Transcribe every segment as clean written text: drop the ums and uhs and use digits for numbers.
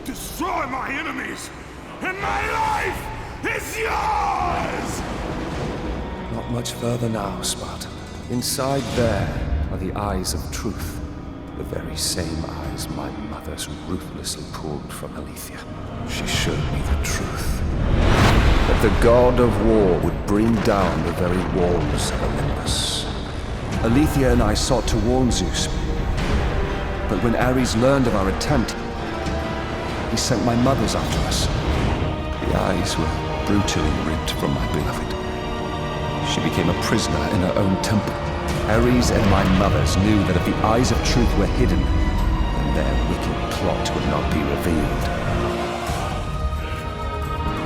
Destroy my enemies, and my life is yours! Not much further now, Spartan. Inside there are the eyes of truth. The very same eyes my mother's ruthlessly pulled from Alethea. She showed me the truth. That the god of war would bring down the very walls of Olympus. Alethea and I sought to warn Zeus. But when Ares learned of our attempt, he sent my mothers after us. The eyes were brutally ripped from my beloved. She became a prisoner in her own temple. Ares and my mothers knew that if the eyes of truth were hidden, then their wicked plot would not be revealed.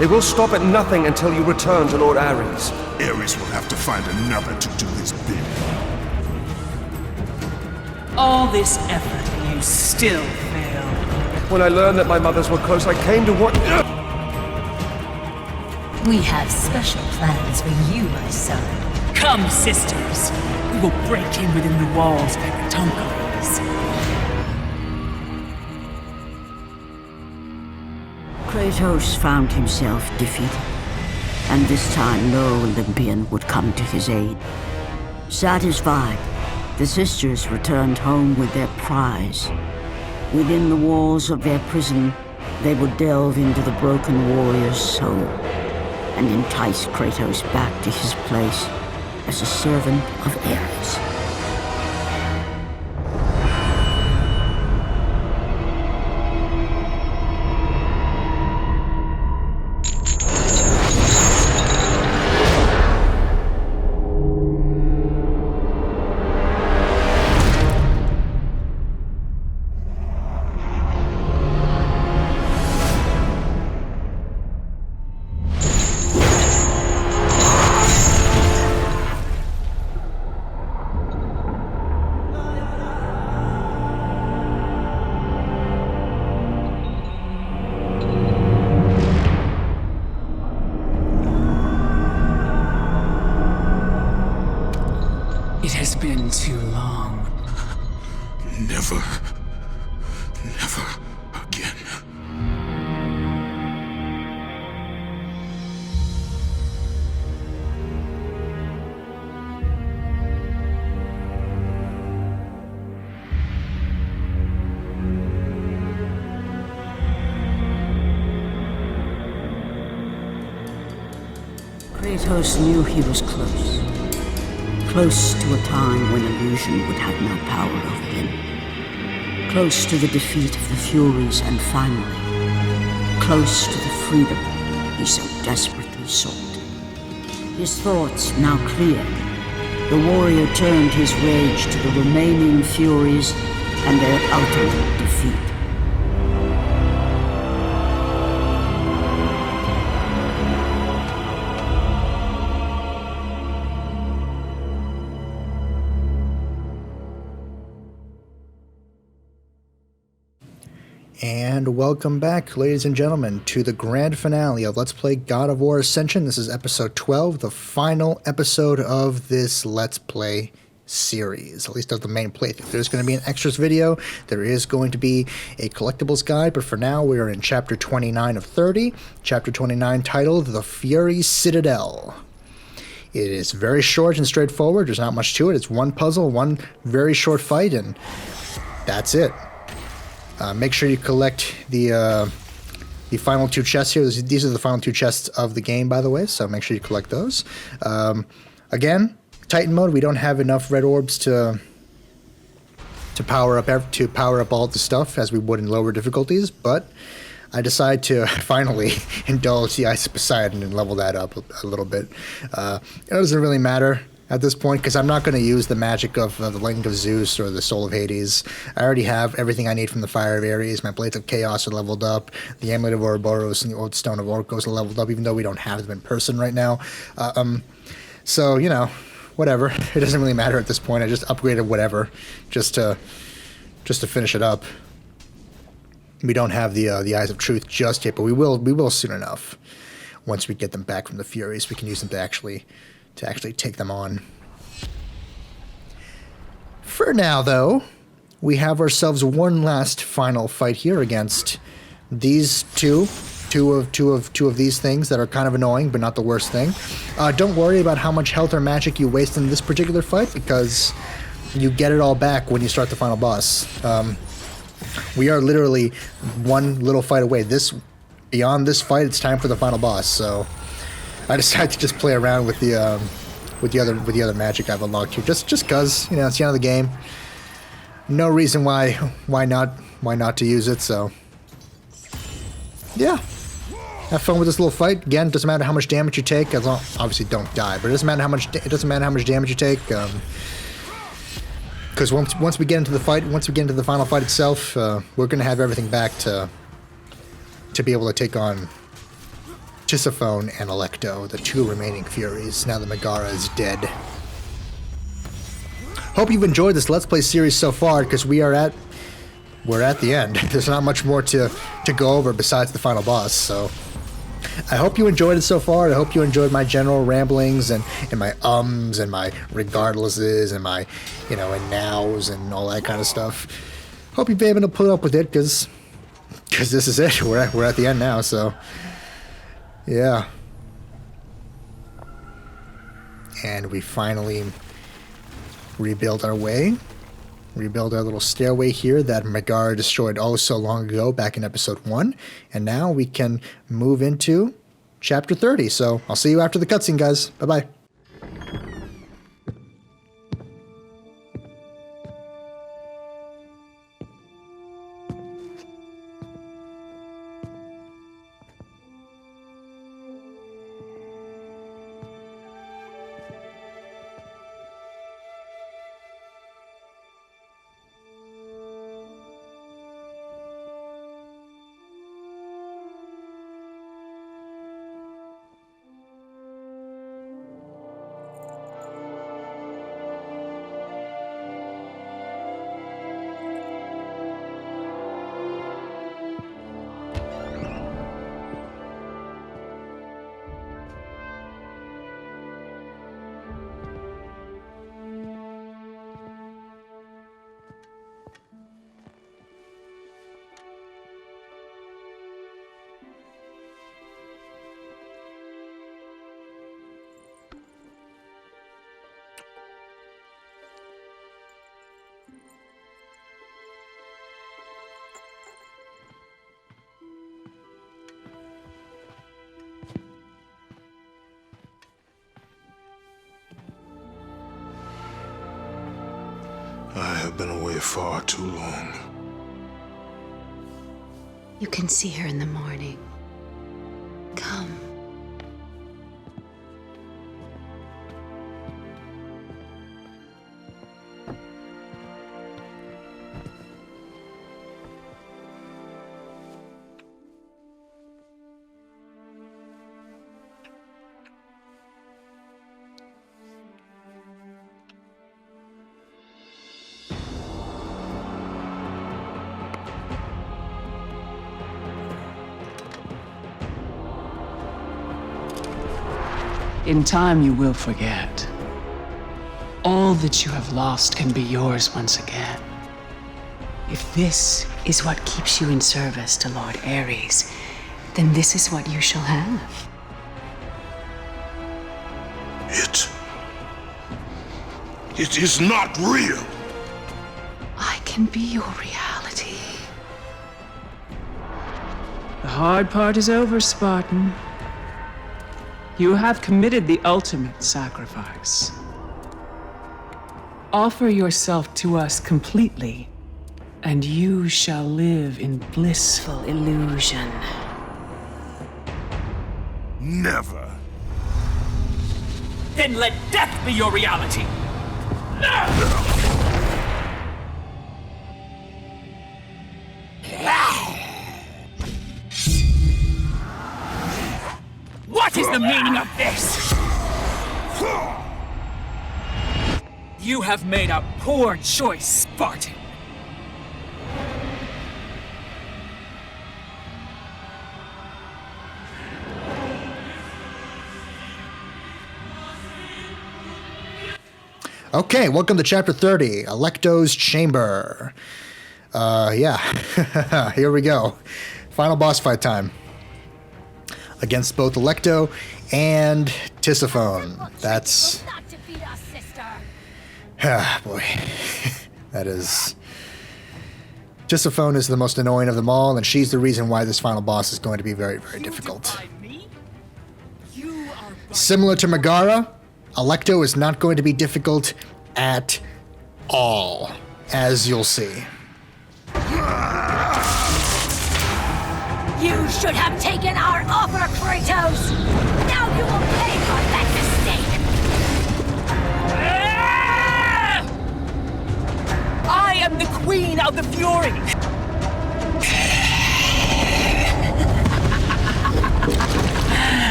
They will stop at nothing until you return to Lord Ares. Ares will have to find another to do his bidding. All this effort, and you still fail. When I learned that my mothers were close, I came to what... We have special plans for you, my son. Come, sisters. We will break in within the walls of Hecatonkles. Kratos found himself defeated, and this time no Olympian would come to his aid. Satisfied, the sisters returned home with their prize. Within the walls of their prison, they would delve into the broken warrior's soul and entice Kratos back to his place as a servant of Ares. It has been too long. Never again. Kratos knew he was close. Close to a time when illusion would have no power over him. Close to the defeat of the Furies and finally, close to the freedom he so desperately sought. His thoughts now clear, the warrior turned his rage to the remaining Furies and their ultimate defeat. And welcome back, ladies and gentlemen, to the grand finale of Let's Play God of War Ascension. This is episode 12, the final episode of this Let's Play series, at least of the main playthrough. There's going to be an extras video, there is going to be a collectibles guide, but for now we are in chapter 29 of 30, chapter 29 titled The Furies Citadel. It is very short and straightforward, there's not much to it, it's one puzzle, one very short fight, and that's it. Make sure you collect the final two chests here. These are the final two chests of the game, by the way, so make sure you collect those. Again, Titan mode, we don't have enough red orbs to power up all the stuff as we would in lower difficulties, but I decided to finally indulge the Ice of Poseidon and level that up a little bit. It doesn't really matter at this point, because I'm not going to use the magic of the Link of Zeus or the Soul of Hades. I already have everything I need from the Fire of Ares. My Blades of Chaos are leveled up. The Amulet of Ouroboros and the Old Stone of Orcos are leveled up, even though we don't have them in person right now. So, you know, whatever. It doesn't really matter at this point. I just upgraded whatever just to finish it up. We don't have the Eyes of Truth just yet, but we will soon enough. Once we get them back from the Furies, we can use them to actually take them on. For now, though, we have ourselves one last final fight here against these two of these things that are kind of annoying, but not the worst thing. Don't worry about how much health or magic you waste in this particular fight, because you get it all back when you start the final boss. We are literally one little fight away. Beyond this fight, it's time for the final boss. So I decided to just play around with the other magic I've unlocked here, just cause it's the end of the game. No reason why not to use it. So yeah, have fun with this little fight. Again, doesn't matter how much damage you take, as long obviously don't die, but it doesn't matter how much damage you take. Because once we get into the fight, once we get into the final fight itself, we're gonna have everything back to be able to take on Tisiphone and Alecto, the two remaining Furies, now that Megara is dead. Hope you've enjoyed this Let's Play series so far, because we're at the end. There's not much more to go over besides the final boss, so I hope you enjoyed it so far. I hope you enjoyed my general ramblings and my and my regardlesses and my, and nows and all that kind of stuff. Hope you've been able to put up with it, because this is it. We're at the end now, so yeah. And we finally rebuild our little stairway here that Megara destroyed oh so long ago back in episode 1. And now we can move into chapter 30. So I'll see you after the cutscene, guys. Bye-bye. I have been away far too long. You can see her in the morning. Come. In time, you will forget. All that you have lost can be yours once again. If this is what keeps you in service to Lord Ares, then this is what you shall have. It is not real. I can be your reality. The hard part is over, Spartan. You have committed the ultimate sacrifice. Offer yourself to us completely, and you shall live in blissful illusion. Never. Then let death be your reality! What is the meaning of this? You have made a poor choice, Spartan. Okay, welcome to Chapter 30, Alecto's Chamber. Yeah. Here we go. Final boss fight time. Against both Electo and Tisiphone. That's... Ah, boy. That is... Tisiphone is the most annoying of them all, and she's the reason why this final boss is going to be very, very difficult. Similar to Megara, Electo is not going to be difficult at all, as you'll see. You should have taken our offer, Kratos! Now you will pay for that mistake! I am the queen of the Furies!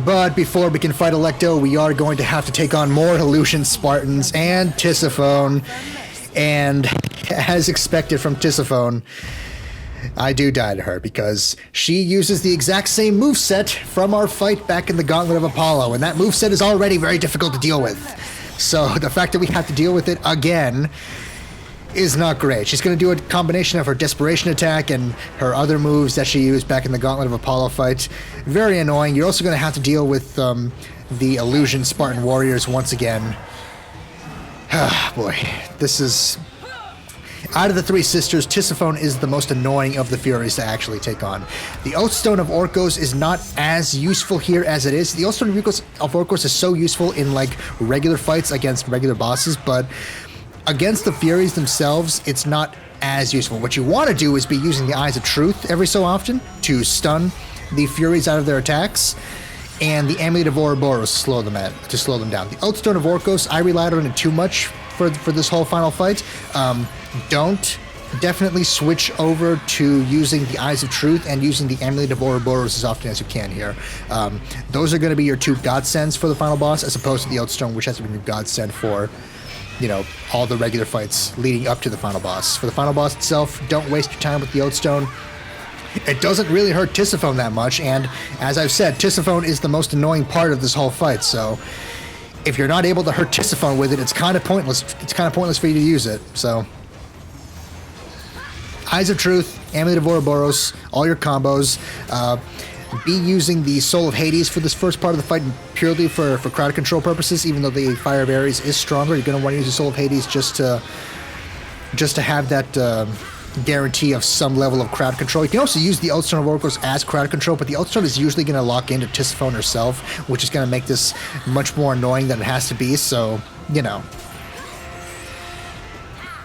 But before we can fight Electo, we are going to have to take on more Illusion Spartans and Tisiphone. And as expected from Tisiphone, I do die to her because she uses the exact same moveset from our fight back in the Gauntlet of Apollo, and that moveset is already very difficult to deal with. So the fact that we have to deal with it again is not great. She's going to do a combination of her Desperation attack and her other moves that she used back in the Gauntlet of Apollo fight. Very annoying. You're also going to have to deal with the Illusion Spartan Warriors once again. Ah, boy. This is... Out of the three sisters, Tisiphone is the most annoying of the Furies to actually take on. The Oathstone of Orcos is not as useful here as it is. The Oathstone of Orcos is so useful in, like, regular fights against regular bosses, but against the Furies themselves, it's not as useful. What you want to do is be using the Eyes of Truth every so often to stun the Furies out of their attacks, and the Amulet of Ouroboros to slow them down. The Oathstone of Orcos, I relied on it too much for this whole final fight. Don't definitely switch over to using the Eyes of Truth and using the Amulet of Ouroboros as often as you can here. Those are going to be your two godsends for the final boss, as opposed to the Oathstone, which has been your godsend for, you know, all the regular fights leading up to the final boss. For the final boss itself, don't waste your time with the Oathstone. It doesn't really hurt Tisiphone that much, and as I've said, Tisiphone is the most annoying part of this whole fight, so if you're not able to hurt Tisiphone with it, it's kind of pointless. It's kind of pointless for you to use it, so... Eyes of Truth, Amulet of Ouroboros, all your combos. Be using the Soul of Hades for this first part of the fight purely for crowd control purposes, even though the Fire of Ares is stronger. You're going to want to use the Soul of Hades just to have that guarantee of some level of crowd control. You can also use the Oathstone of Orcos as crowd control, but the Oathstone is usually going to lock into Tisiphone herself, which is going to make this much more annoying than it has to be, so, you know.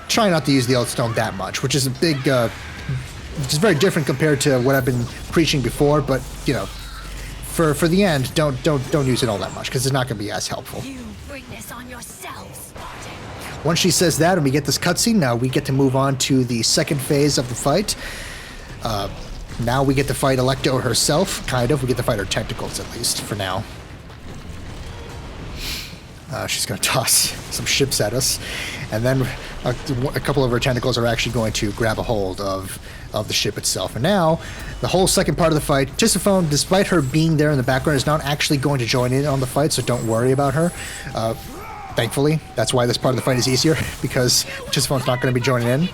Try not to use the Oathstone that much, which is a big, which is very different compared to what I've been preaching before, but, you know, for the end, don't use it all that much, because it's not going to be as helpful. You bring this on yourself, Spartan. Once she says that and we get this cutscene, now we get to move on to the second phase of the fight. Now we get to fight Electo herself, kind of. We get to fight her tentacles, at least, for now. She's going to toss some ships at us, and then a couple of her tentacles are actually going to grab a hold of the ship itself. And now, the whole second part of the fight, Tisiphone, despite her being there in the background, is not actually going to join in on the fight, so don't worry about her. Thankfully, that's why this part of the fight is easier, because Tisiphone's not going to be joining in.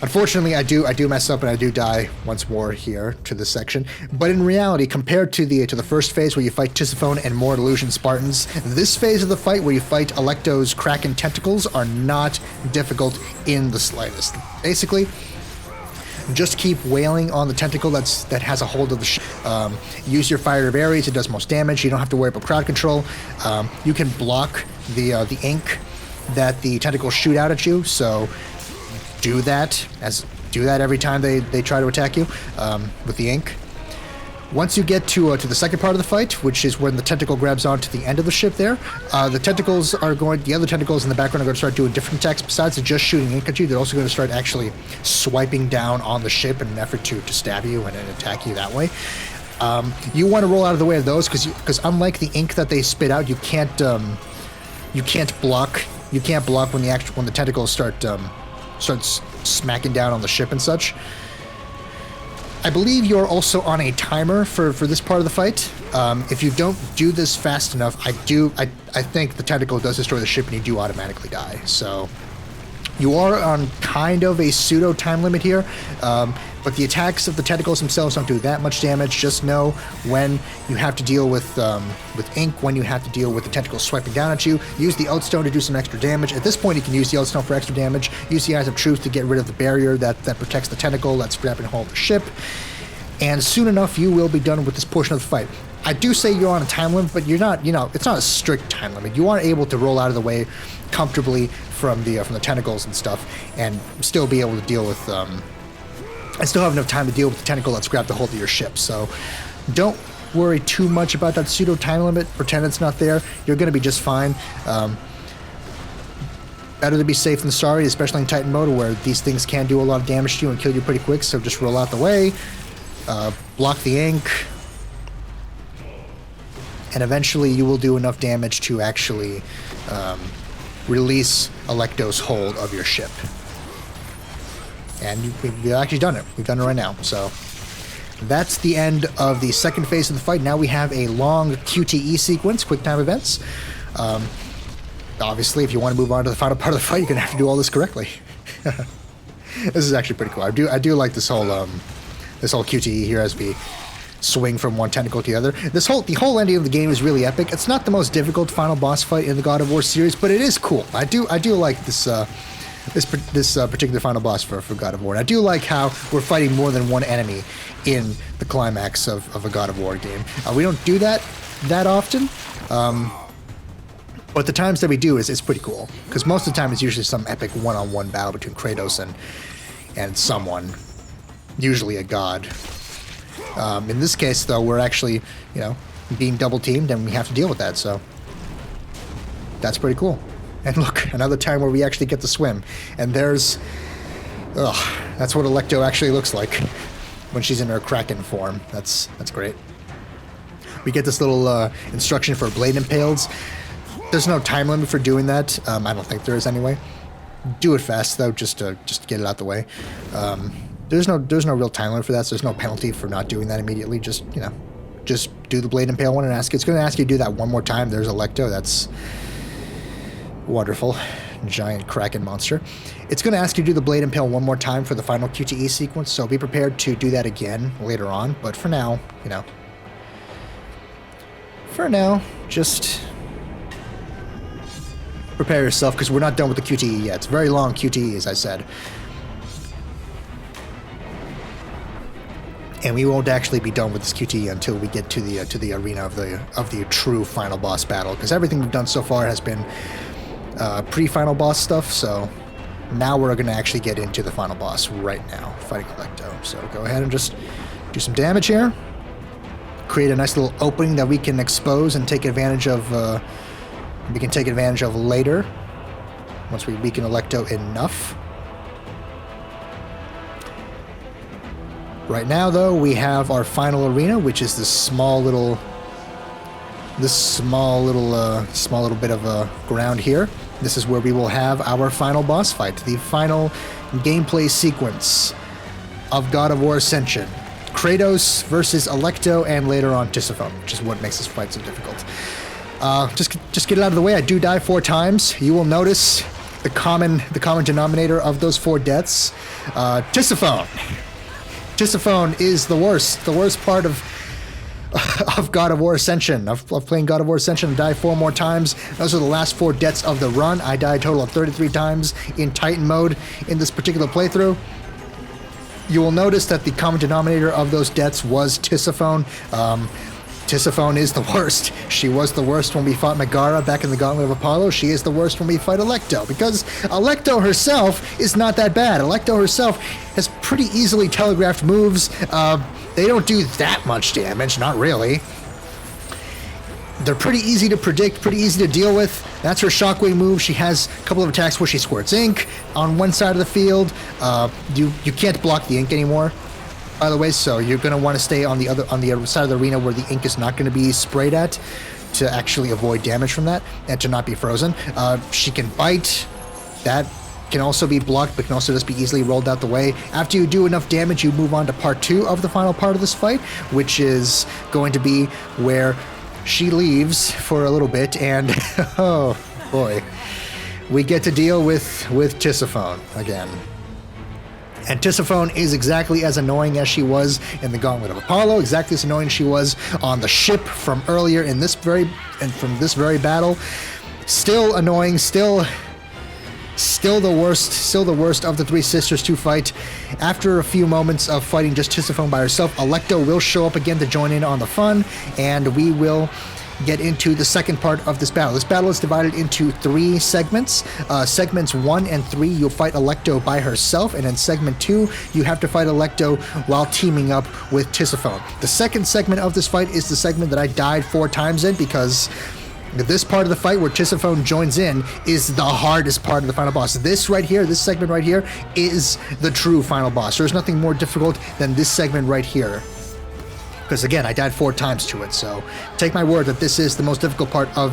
Unfortunately, I do mess up and I do die once more here to this section. But in reality, compared to the first phase where you fight Tisiphone and more Illusion Spartans, this phase of the fight where you fight Electo's Kraken tentacles are not difficult in the slightest. Basically, just keep wailing on the tentacle that has a hold of the ship. Use your Fire of Ares, it does most damage. You don't have to worry about crowd control. You can block the ink that the tentacles shoot out at you, so do that every time they try to attack you with the ink. Once you get to the second part of the fight, which is when the tentacle grabs onto the end of the ship there, the other tentacles in the background are going to start doing different attacks. Besides just shooting ink at you, they're also going to start actually swiping down on the ship in an effort to stab you and attack you that way. You want to roll out of the way of those because unlike the ink that they spit out, you can't block when the tentacles starts smacking down on the ship and such. I believe you're also on a timer for this part of the fight. If you don't do this fast enough, I think the tentacle does destroy the ship and you do automatically die. So you are on kind of a pseudo time limit here, but the attacks of the tentacles themselves don't do that much damage. Just know when you have to deal with ink, when you have to deal with the tentacles swiping down at you. Use the Outstone to do some extra damage. At this point, you can use the Outstone for extra damage. Use the Eyes of Truth to get rid of the barrier that protects the tentacle that's grabbing hold of the ship. And soon enough, you will be done with this portion of the fight. I do say you're on a time limit, but you're not. It's not a strict time limit. You are able to roll out of the way comfortably from the tentacles and stuff, and still be able to deal with. I still have enough time to deal with the tentacle that's grabbed a hold of your ship. So, don't worry too much about that pseudo time limit. Pretend it's not there. You're going to be just fine. Better to be safe than sorry, especially in Titan mode, where these things can do a lot of damage to you and kill you pretty quick. So just roll out the way, block the ink. And eventually you will do enough damage to actually release Alecto's hold of your ship. And we've actually done it. We've done it right now. So that's the end of the second phase of the fight. Now we have a long QTE sequence, quick time events. Obviously, if you want to move on to the final part of the fight, you're going to have to do all this correctly. This is actually pretty cool. I do like this whole QTE here as we swing from one tentacle to the other. The whole ending of the game is really epic. It's not the most difficult final boss fight in the God of War series, but it is cool. I do like this particular final boss for God of War. And I do like how we're fighting more than one enemy in the climax of a God of War game. We don't do that often, but the times that we do is pretty cool. Because most of the time it's usually some epic one-on-one battle between Kratos and someone, usually a god. In this case, though, we're actually, being double-teamed, and we have to deal with that, so that's pretty cool. And look, another time where we actually get to swim. And that's what Alecto actually looks like when she's in her Kraken form. That's great. We get this little instruction for blade impales. There's no time limit for doing that. I don't think there is anyway. Do it fast, though, just to get it out the way. There's no real time limit for that, so there's no penalty for not doing that immediately. Just do the blade impale one and ask. It's going to ask you to do that one more time. There's Alecto. That's wonderful. Giant Kraken monster. It's going to ask you to do the blade impale one more time for the final QTE sequence, so be prepared to do that again later on. But for now, just prepare yourself, because we're not done with the QTE yet. It's a very long QTE, as I said. And we won't actually be done with this QTE until we get to the arena of the true final boss battle, because everything we've done so far has been pre-final boss stuff. So now we're going to actually get into the final boss right now, fighting Alecto. So go ahead and just do some damage here. Create a nice little opening that we can expose and take advantage of. We can take advantage of later once we weaken Alecto enough. Right now, though, we have our final arena, which is this small little bit of ground here. This is where we will have our final boss fight, the final gameplay sequence of God of War Ascension. Kratos versus Alecto, and later on Tisiphone, which is what makes this fight so difficult. Just get it out of the way. I do die 4 times. You will notice the common denominator of those 4 deaths. Tisiphone. Tisiphone is the worst part of God of War Ascension, of playing God of War Ascension. I died 4 more times. Those are the last 4 deaths of the run. I died a total of 33 times in Titan mode in this particular playthrough. You will notice that the common denominator of those deaths was Tisiphone. Tisiphone is the worst. She was the worst when we fought Megara back in the Gauntlet of Apollo. She is the worst when we fight Alecto, because Alecto herself is not that bad. Alecto herself has pretty easily telegraphed moves. They don't do that much damage, not really. They're pretty easy to predict, pretty easy to deal with. That's her shockwave move. She has a couple of attacks where she squirts ink on one side of the field. You can't block the ink anymore, by the way, so you're going to want to stay on the other side of the arena where the ink is not going to be sprayed at to actually avoid damage from that and to not be frozen. She can bite. That can also be blocked, but can also just be easily rolled out the way. After you do enough damage, you move on to part 2 of the final part of this fight, which is going to be where she leaves for a little bit, and oh boy, we get to deal with Tisiphone again. And Tisiphone is exactly as annoying as she was in the Gauntlet of Apollo, exactly as annoying as she was on the ship from earlier in this very battle. Still annoying, still the worst of the three sisters to fight. After a few moments of fighting just Tisiphone by herself, Alecto will show up again to join in on the fun, and we will get into the second part of this battle. This battle is divided into 3 segments. Segments 1 and 3, you'll fight Alecto by herself, and in segment 2, you have to fight Alecto while teaming up with Tisiphone. The second segment of this fight is the segment that I died 4 times in, because this part of the fight where Tisiphone joins in is the hardest part of the final boss. This right here, this segment right here, is the true final boss. There's nothing more difficult than this segment right here. Because again, I died 4 times to it, so take my word that this is the most difficult part of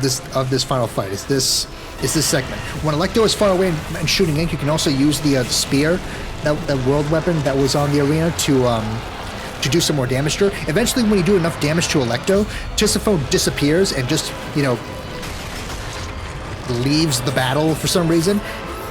this final fight. Is this segment. When Alecto is far away and shooting ink, you can also use the spear, that world weapon that was on the arena, to do some more damage to her. Eventually, when you do enough damage to Alecto, Tisiphone disappears and just, leaves the battle for some reason,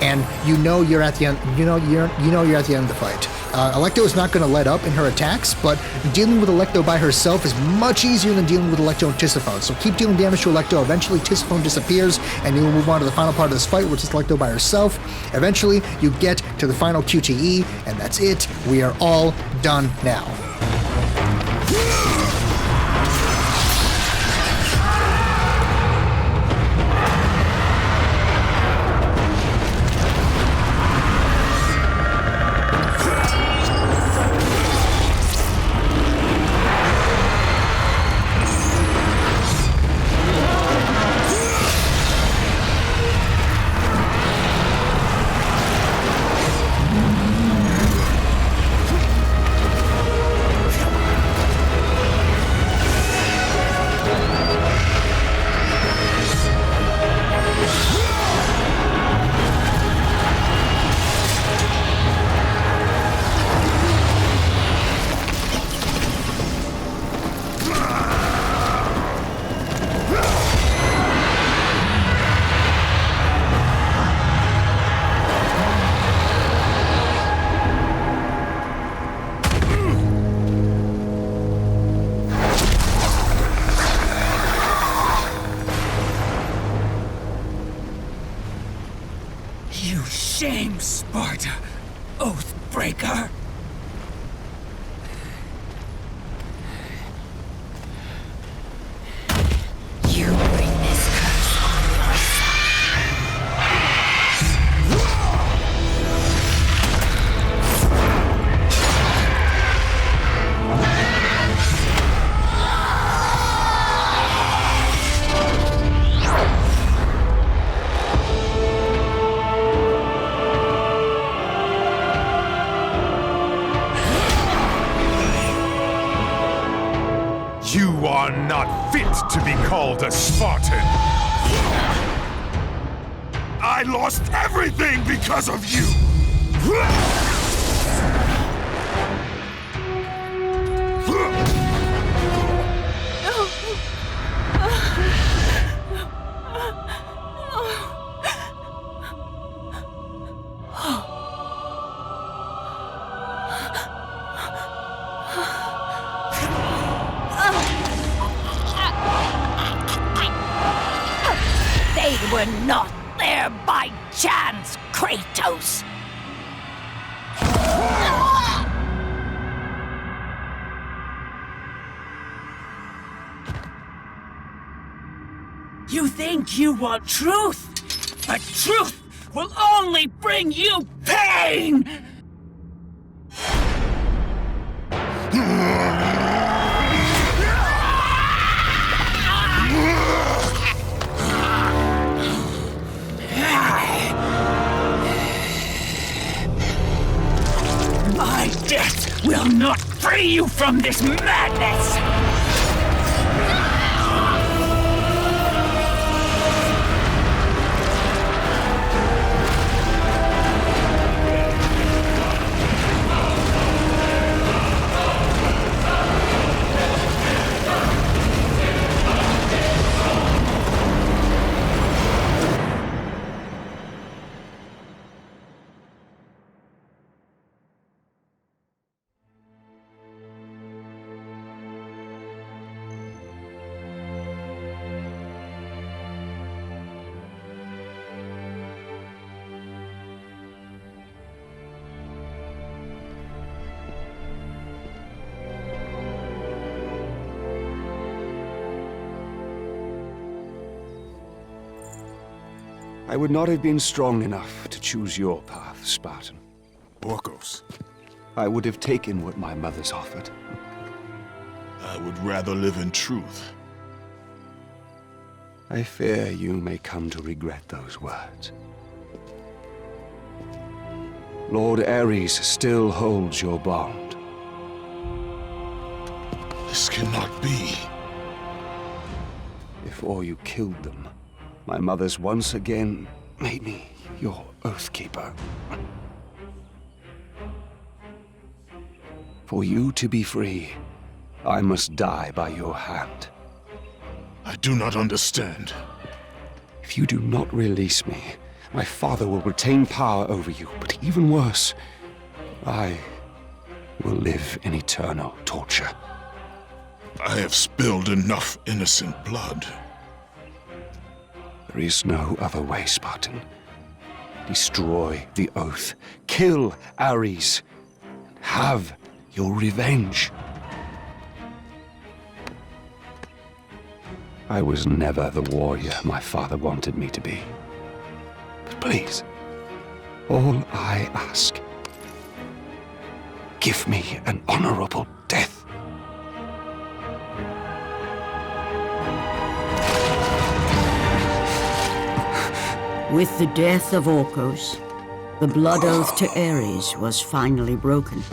and you're at the end. You're at the end of the fight. Alecto is not going to let up in her attacks, but dealing with Alecto by herself is much easier than dealing with Alecto and Tisiphone. So keep dealing damage to Alecto. Eventually, Tisiphone disappears, and you will move on to the final part of this fight, which is Alecto by herself. Eventually, you get to the final QTE, and that's it. We are all done now. Shame, Sparta, Oathbreaker! You bring this curse on You are not fit to be called a Spartan. I lost everything because of you. They were not there by chance, Kratos! You think you want truth, but truth will only bring you pain! My death will not free you from this madness! I would not have been strong enough to choose your path, Spartan. Orcos. I would have taken what my mother's offered. I would rather live in truth. I fear you may come to regret those words. Lord Ares still holds your bond. This cannot be. Before you killed them, my mother's once again made me your Oathkeeper. For you to be free, I must die by your hand. I do not understand. If you do not release me, my father will retain power over you, but even worse, I will live in eternal torture. I have spilled enough innocent blood. There is no other way, Spartan. Destroy the Oath. Kill Ares. And have your revenge. I was never the warrior my father wanted me to be. But please, all I ask, give me an honorable death. With the death of Orcos, the blood oath to Ares was finally broken,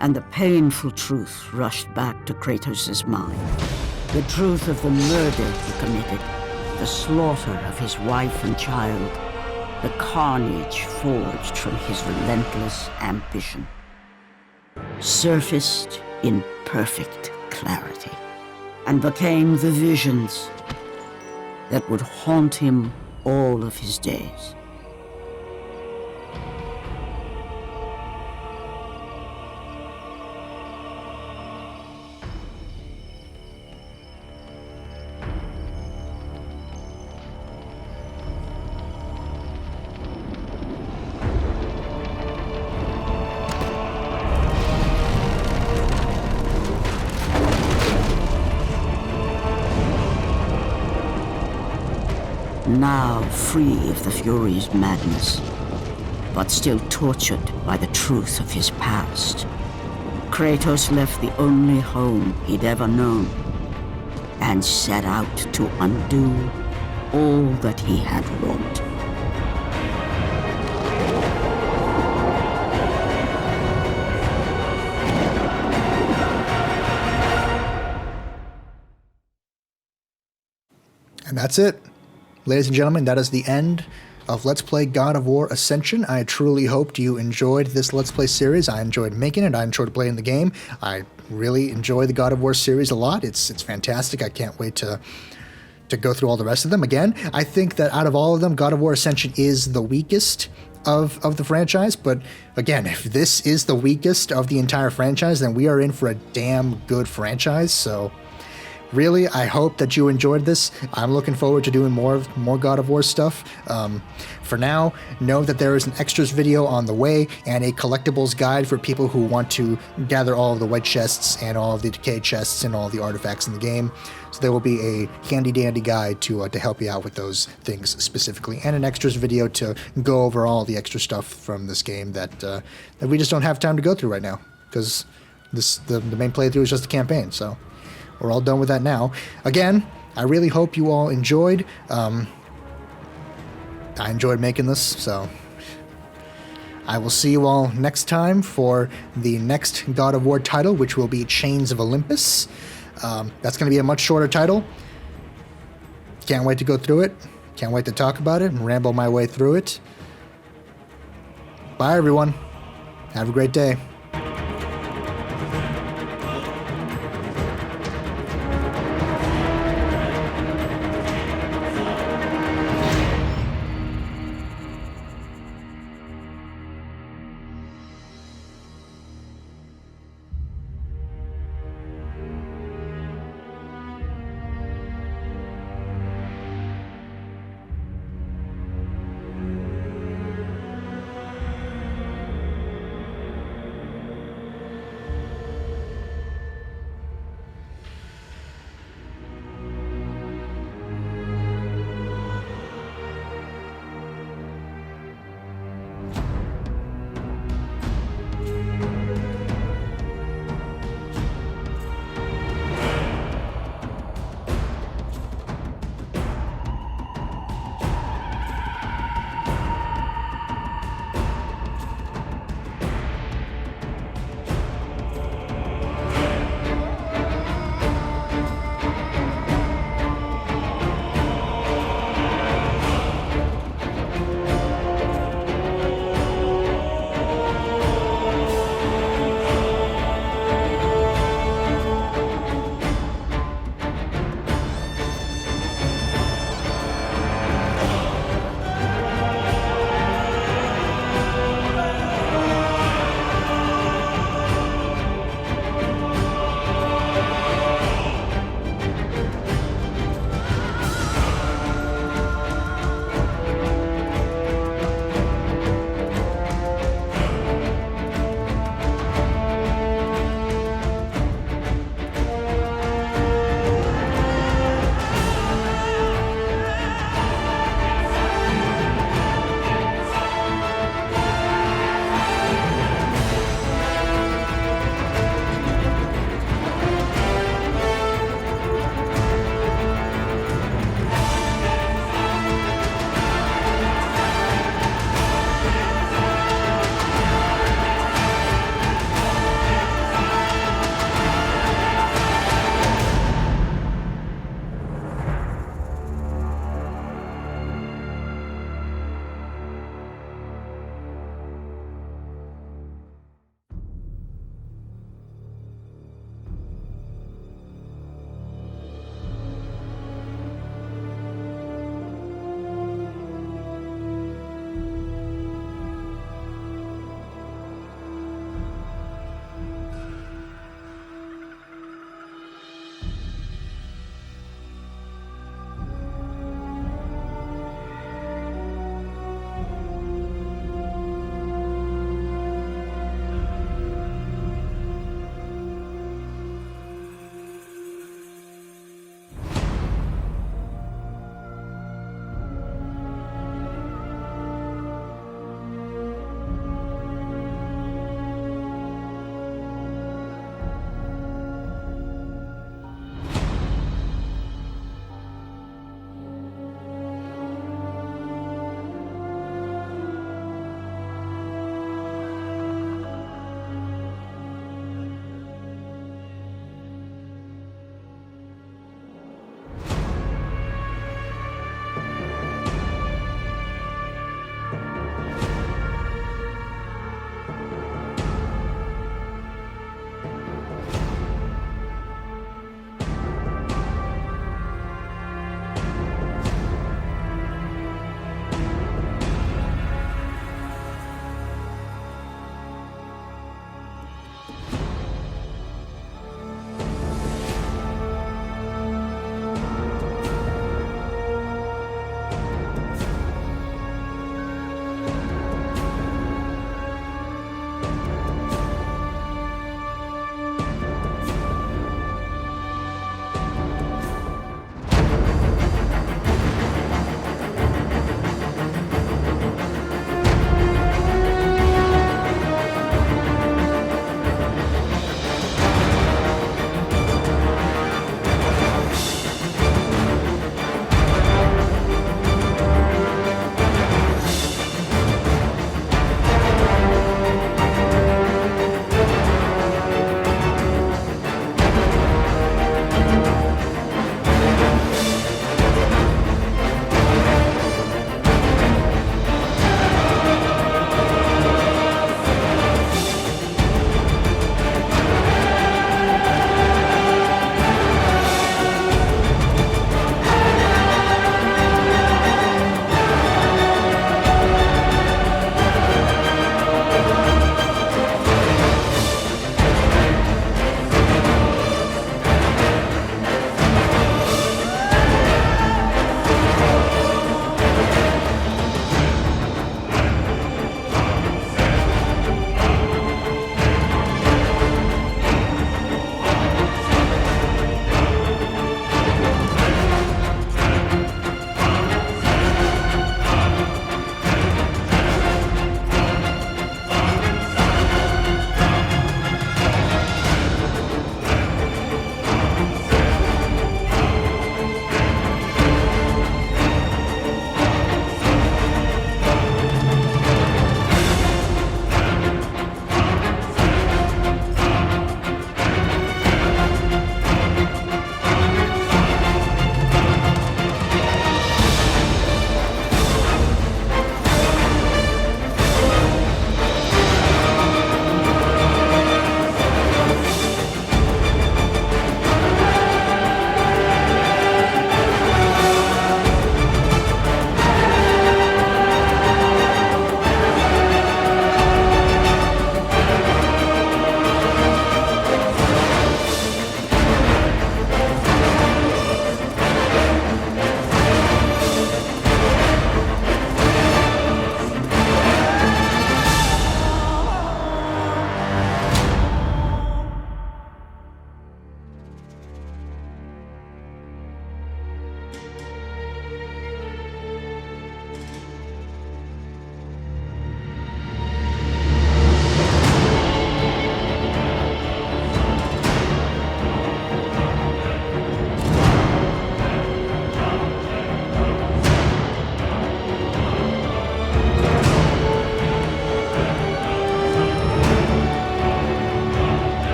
and the painful truth rushed back to Kratos' mind. The truth of the murder he committed, the slaughter of his wife and child, the carnage forged from his relentless ambition, surfaced in perfect clarity, and became the visions that would haunt him all of his days. Now free of the Furies' madness, but still tortured by the truth of his past, Kratos left the only home he'd ever known and set out to undo all that he had wrought. And that's it. Ladies and gentlemen, that is the end of Let's Play God of War Ascension. I truly hoped you enjoyed this Let's Play series. I enjoyed making it. I enjoyed playing the game. I really enjoy the God of War series a lot. It's fantastic. I can't wait to go through all the rest of them. Again, I think that out of all of them, God of War Ascension is the weakest of the franchise. But again, if this is the weakest of the entire franchise, then we are in for a damn good franchise. So really, I hope that you enjoyed this. I'm looking forward to doing more God of War stuff. For now, know that there is an extras video on the way and a collectibles guide for people who want to gather all of the white chests and all of the decay chests and all of the artifacts in the game. So there will be a handy-dandy guide to help you out with those things specifically, and an extras video to go over all the extra stuff from this game that we just don't have time to go through right now, because the main playthrough is just a campaign, so we're all done with that now. Again, I really hope you all enjoyed. I enjoyed making this, so I will see you all next time for the next God of War title, which will be Chains of Olympus. That's going to be a much shorter title. Can't wait to go through it. Can't wait to talk about it and ramble my way through it. Bye, everyone. Have a great day.